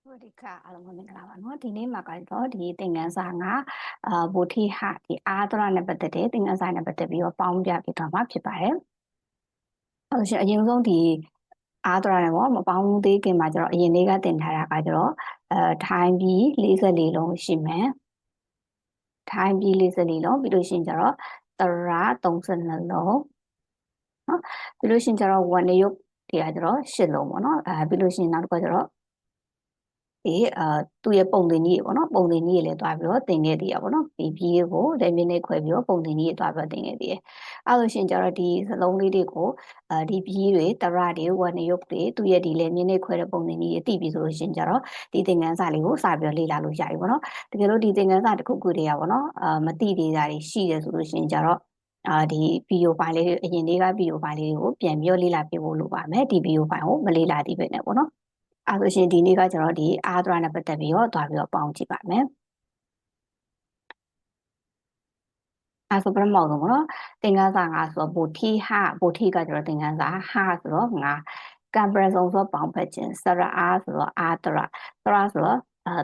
สวัสดีค่ะအားလုံးပဲမင်္ဂလာပါเนาะဒီနေ့မှာကတော့ဒီသင်ခန်းစာကဗုဒ္ဓဟဒီအာသရနဲ့ပတ်သက်တဲ့သင်ခန်းစာနဲ့ပတ်သက်ပြီးတော့ပေါင်းပြပေးသွားမှာဖြစ်ပါတယ်အဲ့လိုရှင်အရင်ဆုံးဒီအာသရနဲ့ပေါ့မပေါင်းသေးခင်မှာကျတော့အရင်လေးကသင်ထားတာကကျတော့ထိုင်းပြီး44လုံးရှိမယ်ထိုင်းပြီး44လုံးပြီးလို့ရှိရင်ကျတော့တရ32လုံးเนาะပြီးလို့ရှိရင်ကျတော့ဝဏ္ဏယုတ်တွေကကျတော့8လုံးပေါ့เนาะပြီးလို့ရှိရင်နောက်တစ်ခါကျတော့သူ့ရဲ့ပုံသင်ကြီးပေါ့နော်ပုံသင်ကြီးတွေလည်းတွားပြီးတော့သင်ခဲ့သေးရပေါ့နော်ဒီပြီးကိုလက်မြင့်နဲ့ခွဲပြီးတော့ပုံသင်ကြီးတွေတွားပြီးတော့သင်ခဲ့သေးတယ်အဲ့လိုရှင်ကျတော့ဒီစလုံးလေးတွေကိုဒီပြီးတွေတရတွေဝဏ္ဏယုတ်တွေသူ့ရဲ့ဒီလက်မြင့်နဲ့ခွဲတဲ့ပုံသင်ကြီးတွေသိပြီဆိုလို့ရှင်ကျတော့ဒီသင်ခန်းစာလေးကိုစပြီးတော့လေ့လာလို့ရပြီပေါ့နော်တကယ်လို့ဒီသင်ခန်းစာတစ်ခုခုတွေကပေါ့နော်မသိသေးတာတွေရှိတယ်ဆိုလို့ရှင်ကျတော့ဒီဗီဒီယိုဖိုင်လေးတွေအရင်လေးကဗီဒီယိုဖိုင်လေးတွေကိုပြန်ပြီးတော့လေ့လာပြဖို့လိုပါမယ်ဒီဗီဒီယိုဖိုင်ကိုမလေ့လာသေးပဲနဲ့ပေါ့နော်အဲ့ဆိုရှင်ဒီနေ့ကကျွန်တော်ဒီအာသရနဲ့ပတ်သက်ပြီးတော့သွားပြီးတော့ပေါင်းကြည့်ပါမယ်အဲ့ဆိုပထမဆုံးပေါ့နော်သင်္ကန်းစာငါဆိုတော့ဗိုလ်ထီကကျွန်တော်သင်္ကန်းစာဟာဆိုတော့ငါကံပရဆုံဆိုတော့ပေါင်းဖက်ခြင်းစရအားဆိုတော့အာသရသရဆိုတော့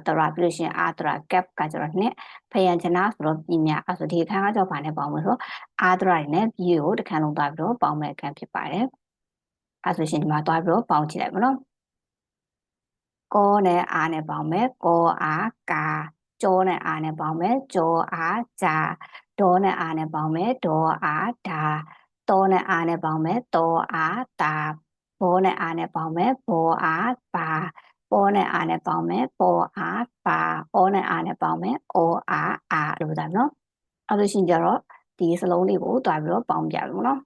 တရပြီးလို့ရှင်အာသရကပ်ကကျွန်တော်နှစ်ဖယံချနာဆိုတော့ပြည်မြအဲ့ဆိုဒီအခန်းကကြောင့်ဘာနဲ့ပေါင်းမလို့ဆိုအာသရနဲ့ပြည်ကိုတစ်ခန်းလုံးသွားပြီးတော့ပေါင်းမဲ့အခန်းဖြစ်ပါတယ်အဲ့ဆိုရှင်ဒီမှာသွားပြီးတော့ပေါင်းကြည့်လိုက်ပါနော်ကောနဲ့အာနဲ့ပေါင်းမယ်ကောအားကာကြောနဲ့အာနဲ့ပေါင်းမယ်ကြောအားဂျာဒေါနဲ့အာနဲ့ပေါင်းမယ်ဒေါအားဒါတောနဲ့အာနဲ့ပေါင်းမယ်တောအားတာဘောနဲ့အာနဲ့ပေါင်းမယ်ဘောအားပါပေါ်နဲ့အာနဲ့ပေါင်းမယ်ပေါ်အားပါအောနဲ့အာနဲ့ပေါင်းမယ်အောအားအာလို့ဆိုတာနော်အဲ့လိုရှင်ကြတော့ဒီစလုံးလေးကိုတွားပြီးတော့ပေါင်းပြလို့နော်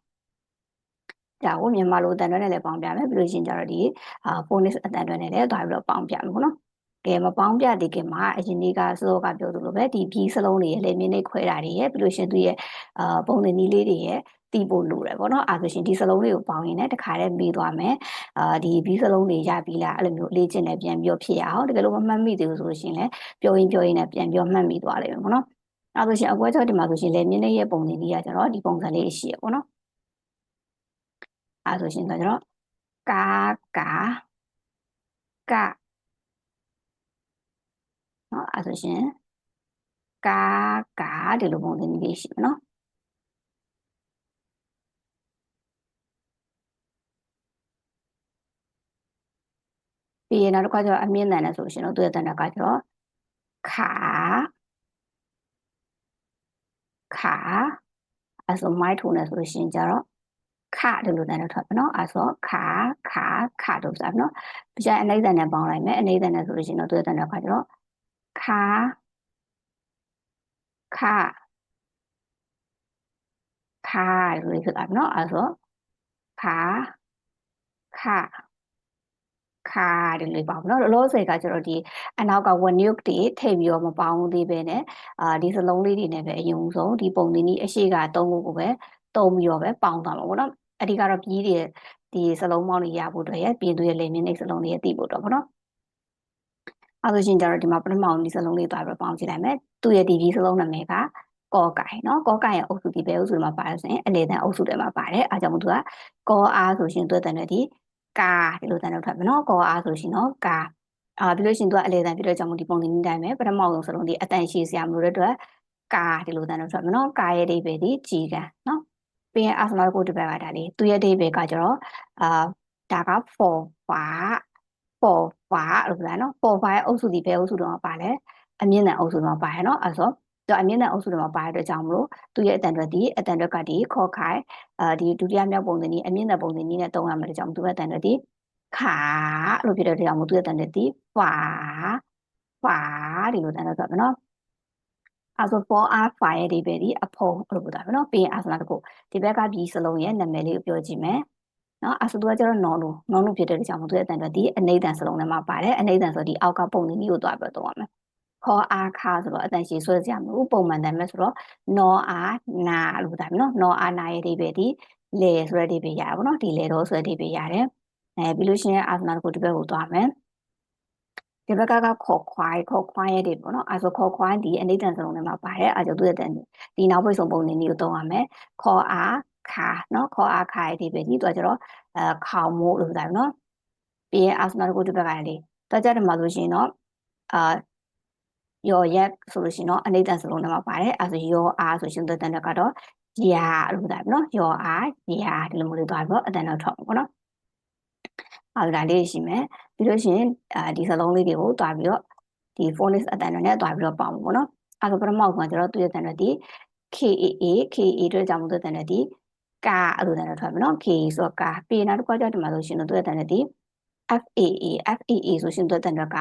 ဒါကိုမြန်မာလိုအတန်တွဲနဲ့လည်းပေါင်းပြမယ်ပြီးလို့ရှိရင်ကျတော့ဒီphonics အတန်တွဲနဲ့လည်းတွားပြီးတော့ပေါင်းပြမယ်ပေါ့နော်ကဲမပေါင်းပြသေးခင်မှာအရင်နေ့ကစောကပြောသလိုပဲဒီဘီစလုံးတွေရဲ့လည်းမြင်းနေခွဲတာတွေရဲ့ပြီးလို့ရှိရင်သူရဲ့ပုံသင်နည်းလေးတွေရဲ့တီးဖို့လိုတယ်ပေါ့နော်အဲဆိုရှင်ဒီစလုံးလေးကိုပေါင်းရင်လည်းတခါတည်းပြီးသွားမယ်ဒီဘီစလုံးတွေရပြီလားအဲ့လိုမျိုးလေ့ကျင့်လည်းပြန်ပြီးဖြစ်ရအောင်တကယ်လို့မမှတ်မိသေးဘူးဆိုလို့ရှိရင်လည်းပြောရင်းနဲ့ပြန်ပြီးမှတ်မိသွားလိမ့်မယ်ပေါ့နော်အဲဆိုရှင်အကွဲချက်ဒီမှာဆိုရှင်လည်းမြင်းနေရဲ့ပုံသင်နည်းကကျတော့ဒီပုံစံလေးရှိရပေါ့နော်အဲဆိုရှင်တော့ကျတော့ကာကာကနော်အဲဆိုရှင်ကာကာဒီလိုပုံစံမျိုးရှိမယ်နော်ပြီးရင်နောက်တစ်ခါကျတော့အမြင့်တန်နဲ့ဆိုရှင်တော့သူ့ရဲ့တန်တကကျတော့ခါအဲဆိုမိုက်ထုံနဲ့ဆိုရှင်ကျတော့ခဒီလိုတန်နဲ့ထွက်မယ်နော်အဲဆိုခါတို့ဆိုနော်ပြီးရင်အနိမ့်တန်နဲ့ပေါင်းလိုက်မယ်အနိမ့်တန်နဲ့ဆိုလို့ရှင်တော့သူ့ရဲ့တန်တကကျတော့ခါဒီလိုဖြစ်သွားပြီနော်အဲဆိုခါဒီလိုပေါ့နော်လောလောဆယ်ကကျတော့ဒီအနောက်က1 nuke တွေထည့်ပြီးတော့မပေါင်းသေးပဲနဲ့ဒီစလုံးလေးတွေနဲ့ပဲအရင်ဆုံးဒီပုံလေးနည်းအရှိက3ခုကိုပဲတုံးပြီးတော့ပဲပေါင်းသွားမှာပေါ့နော်အဓိကတော့ပြီးတွေဒီစလုံးပေါင်းတွေရဖို့အတွက်ရပြင်သူရဲ့လေမြင့်နေစလုံးတွေရသိဖို့တော့ပေါ့နော်အဲဆိုရှင်ကျတော့ဒီမှာပထမအောင်ဒီစလုံးလေးသွားပြီးပေါင်းကြည့်လိုက်မယ်သူ့ရဲ့ဒီစလုံးနာမည်ကကောကိုင်နော်ကောကိုင်ရဲ့အုပ်စုဒီဘယ်အုပ်စုမှာပါတယ်ဆိုရင်အလေတန်အုပ်စုတွေမှာပါတယ်အဲကြောင့်မို့သူကကောအားဆိုရှင်သူ့တန်တဲ့ဒီကာဒီလိုတန်တော့ထွက်မယ်နော်ကောအားဆိုရှင်နော်ကာပြီးလို့ရှိရင်သူကအလေတန်ပြတဲ့ကြောင့်မို့ဒီပုံစံนี้တိုင်းပဲပထမဆုံးစလုံးဒီအတန်ရှိစရာမလိုတဲ့အတွက်ကာဒီလိုတန်တော့ထွက်မယ်နော်ကာရဲ့အဓိပ္ပာယ်ဒီကြည်ကန်နော်ပြီးရင်အာစနာကိုဒီဘက်ကဒါလေးသူရဲ့အဓိပ္ပာယ်ကကျတော့ဒါက for လို့ပြောတာနော် for ရဲ့အုပ်စုဒီဘယ်အုပ်စုတော့ပါလဲအမြင့်တန်အုပ်စုတော့ပါတယ်နော်အဲဆိုတော့အမြင့်တန်အုပ်စုတော့ပါတဲ့အတွက်ကြောင့်မလို့သူရဲ့အတန်တွက်ကဒီခေါ်ခိုင်ဒီဒုတိယမြောက်ပုံသင်နည်းအမြင့်တန်ပုံသင်နည်းနဲ့တုံးရမယ်တဲ့ကြောင့်သူရဲ့အတန်တွက်ဒီခါလို့ဖြစ်တဲ့အတွက်ကြောင့်မသူရဲ့အတန်တွက်ဒီဖွာဒီလိုတန်တွက်သွားမယ်နော်အဲဆို for r 5ရဲ့ဒီပဲဒီအဖုံလို့ပြောတာပဲနော်ပြီးရင်အာစနာတကူဒီဘက်ကဒီစလုံးရဲ့နာမည်လေးကိုပြောကြည့်မယ်နော်အဲဆိုသူကကျတော့နော်လို့ဖြစ်တဲ့ကြောင့်မသူရဲ့အတန်တွက်ဒီအနိမ့်တန်စလုံးထဲမှာပါတယ်အနိမ့်တန်ဆိုဒီအောက်ကပုံသင်နည်းကိုတွားပြီးတော့ရမယ်ခေါ်အားခါဆိုတော့အတန်ရှည်ဆွဲစရာမလိုပုံမှန်တမ်းပဲဆိုတော့နော်အားနာလို့ပြောတာနော်နော်အားနာရဲ့ဒီပဲဒီလေဆိုတဲ့ဒီပဲရပါဘောနော်ဒီလေတော့ဆိုတဲ့ဒီပဲရတယ်ပြီးလို့ရှိရင်အာစနာကိုဒီဘက်ကိုသွားမယ်ဒီဘက်ကခေါ်ခွိုင်းရဲ့ဒီပေါ့နော်အဲဆိုခေါ်ခွိုင်းဒီအနိဒံစလုံးထဲမှာပါတယ်အဲကြောင့်သူရဲ့ဒီနောက်ပိတ်ဆုံးပုံနေမျိုးသုံးရမယ်ခေါ်အားခါနော်ခေါ်အားခါရဲ့ဒီပဲဒီတော့ကျတော့ခေါင်မို့လို့ဆိုတာနော်ပြီးရင်အာစနာကိုဒီဘက်ကလေ တော့ကြတယ်မှာဆိုရှင်တော့ရောရက်ဆိုလို့ရှိရင်တော့အနိဒတ်စလုံးထဲမှာပါတယ်အဲဆိုရောအားဆိုရှင်သွေးတန်တဲ့ကတော့ရာလို့ဒါပဲเนาะရောအားရာဒီလိုမျိုးလေးသွားပြီးတော့အတန်တော့ထွက်မှာပေါ့နော်အဲ့ဒါလေးရှိမယ်ပြီးလို့ရှိရင်ဒီစလုံးလေးတွေကိုတွားပြီးတော့ဒီ phonics အတန်တွေနဲ့တွားပြီးတော့ပေါင်းမှာပေါ့နော်အဲ့ဒါပထမဆုံးကျတော့သူ့ရဲ့တန်တွေဒီ KAA အတွက်ကြောင့်မို့သူ့တန်တွေဒီကာအဲ့လိုတန်တွေထွက်မယ်နော် KA ဆိုတော့ကာပြီးနောက်တစ်ခါကျတော့ဒီမှာဆိုရှင်တော့သူ့ရဲ့တန်တွေဒီ FAA ဆိုရှင်သူ့တန်တွေက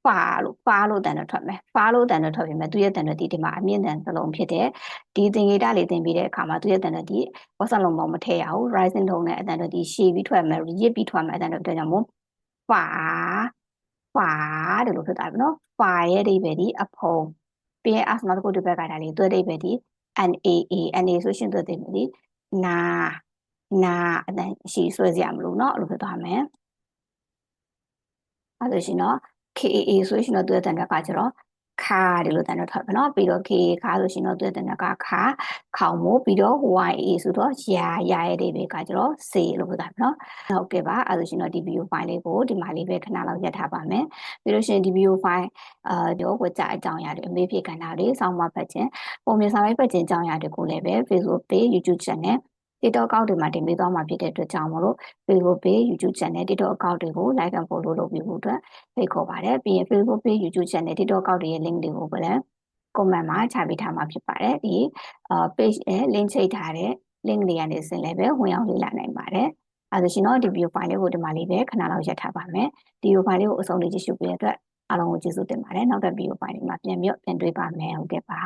ဖာလို့တန်တွေထွက်မယ်ဖာလို့တန်တွေထွက်ပြီမဲ့သူ့ရဲ့တန်တွေဒီမှာအမြင့်တန်စလုံးဖြစ်တဲ့ဒီသင်္ကေတလေးသင်ပြီးတဲ့အခါမှာသူ့ရဲ့တန်တွေဒီဝဆလုံးပေါင်းမထည့်ရဘူး rising tone နဲ့အတန်တွေဒီရှည်ပြီးထွက်မယ်ရစ်ပြီးထွက်မယ်အတန်တွေအတွက်ကြောင့်မို့ဖာဒီလိုဖြစ်သွားပြီနော်ဖာရဲ့အဓိပ္ပာယ်ဒီအဖုံပြီးရင်နောက်တစ်ခုဒီဘက်ကဒါလေးသူ့အဓိပ္ပာယ်ဒီ NA ဆိုရှင်သူ့အဓိပ္ပာယ်ဒီနာအတန်ရှည်ဆွဲစရာမလိုเนาะအဲ့လိုဖြစ်သွားမယ်အဲ့လိုရှင်တော့ KAA ဆိုရှင်တော့သူ့ရဲ့တန်တက်ကကျတော့ခါဒီလိုတန်တော့ထွက်ပြီเนาะပြီးတော့ KA ခါဆိုရှင်တော့သူ့ရဲ့တန်တက်ကခါခေါင်မို့ပြီးတော့ YA ဆိုတော့ရာရဲ့ဒီဘေကကျတော့စေလို့ဖြစ်သွားပြီเนาะဟုတ်ကဲ့ပါအဲ့လိုရှင်တော့ဒီ video file လေးကိုဒီမှာလေးပဲခဏလောက်ရပ်ထားပါမယ်ပြီးလို့ရှင်ဒီ video file တော့ဝကြအကြောင်းအရာတွေအမေးဖြေကဏ္ဍတွေစောင့်မဖတ်ခြင်းပုံမြင်စာရိုက်ဖတ်ခြင်းအကြောင်းအရာတွေကိုလည်းပဲ Facebook page YouTube channel TikTok account တွေမှာတင်ပေးသွားမှာဖြစ်တဲ့အတွက်ကြောင့်မလို့ Facebook page YouTube channel TikTok account တွေကို like and follow လုပ်ပြီးဖို့အတွက်ဖိတ်ခေါ်ပါတယ်ပြီးရင် Facebook page YouTube channel TikTok account တွေရဲ့ link တွေကိုလည်း comment မှာချပေးထားမှာဖြစ်ပါတယ်ဒီpage နဲ့ link ချိတ်ထားတဲ့ link တွေကနေစင်လည်းပဲဝင်အောင်လေ့လာနိုင်ပါတယ်အဲဒါရှင်တော့ဒီ video file လေးကိုဒီမှာလေးပဲခဏလောက်ရပ်ထားပါမယ်ဒီ video file လေးကိုအဆုံးထိကြည့်ရှုပေးတဲ့အတွက်အားလုံးကိုကျေးဇူးတင်ပါတယ်နောက်တဲ့ video file လေးမှာပြန်တွေ့ပါမယ်ဟုတ်ကဲ့ပါ